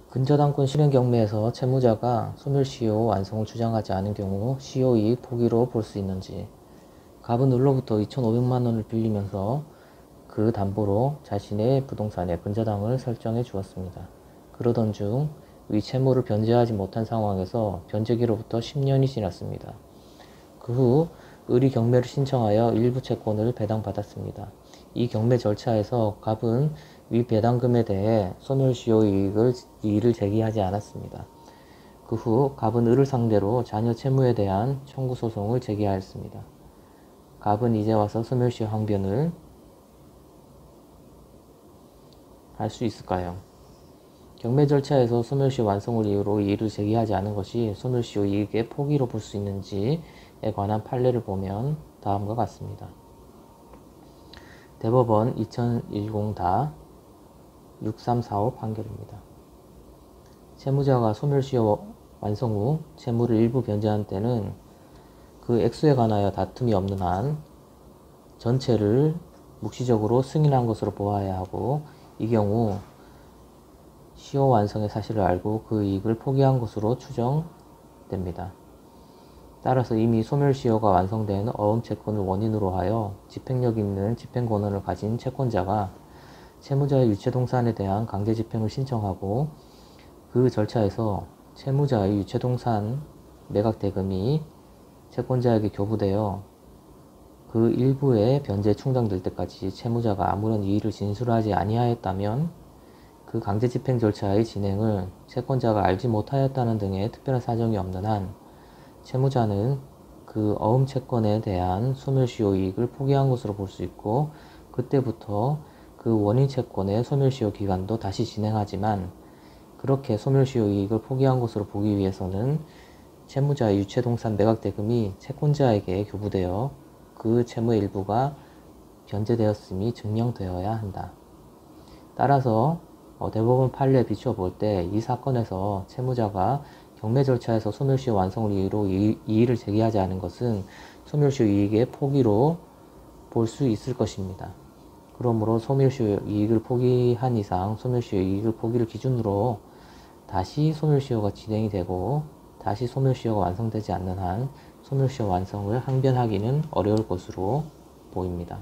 근저당권 실행 경매에서 채무자가 소멸시효 완성을 주장하지 않은 경우 시효이익 포기로 볼 수 있는지, 갑은 을로부터 2,500만원을 빌리면서 그 담보로 자신의 부동산에 근저당을 설정해 주었습니다. 그러던 중 위 채무를 변제하지 못한 상황에서 변제기로부터 10년이 지났습니다. 그 후 을이 경매를 신청하여 일부 채권을 배당받았습니다. 이 경매 절차에서 갑은 위 배당금에 대해 소멸시효 이의를 제기하지 않았습니다. 그 후 갑은 을을 상대로 자녀 채무에 대한 청구 소송을 제기하였습니다. 갑은 이제 와서 소멸시효 항변을 할 수 있을까요? 경매 절차에서 소멸시효 완성을 이유로 이의를 제기하지 않은 것이 소멸시효 이익의 포기로 볼 수 있는지에 관한 판례를 보면 다음과 같습니다. 대법원 2010-6345 판결입니다. 채무자가 소멸시효 완성 후 채무를 일부 변제한 때는 그 액수에 관하여 다툼이 없는 한 전체를 묵시적으로 승인한 것으로 보아야 하고, 이 경우 시효 완성의 사실을 알고 그 이익을 포기한 것으로 추정됩니다. 따라서 이미 소멸시효가 완성된 어음채권을 원인으로 하여 집행력 있는 집행권한을 가진 채권자가 채무자의 유체동산에 대한 강제집행을 신청하고, 그 절차에서 채무자의 유체동산 매각대금이 채권자에게 교부되어 그 일부의 변제 충당될 때까지 채무자가 아무런 이의를 진술하지 아니하였다면 그 강제집행 절차의 진행을 채권자가 알지 못하였다는 등의 특별한 사정이 없는 한 채무자는 그 어음채권에 대한 소멸시효 이익을 포기한 것으로 볼 수 있고, 그때부터 그 원인채권의 소멸시효 기간도 다시 진행하지만, 그렇게 소멸시효 이익을 포기한 것으로 보기 위해서는 채무자의 유체동산 매각대금이 채권자에게 교부되어 그 채무의 일부가 변제되었음이 증명되어야 한다. 따라서 대법원 판례에 비추어 볼 때 이 사건에서 채무자가 경매 절차에서 소멸시효 완성을 이유로 이의를 제기하지 않은 것은 소멸시효 이익의 포기로 볼 수 있을 것입니다. 그러므로 소멸시효 이익을 포기한 이상 소멸시효 이익을 포기를 기준으로 다시 소멸시효가 진행이 되고 다시 소멸시효가 완성되지 않는 한 소멸시효 완성을 항변하기는 어려울 것으로 보입니다.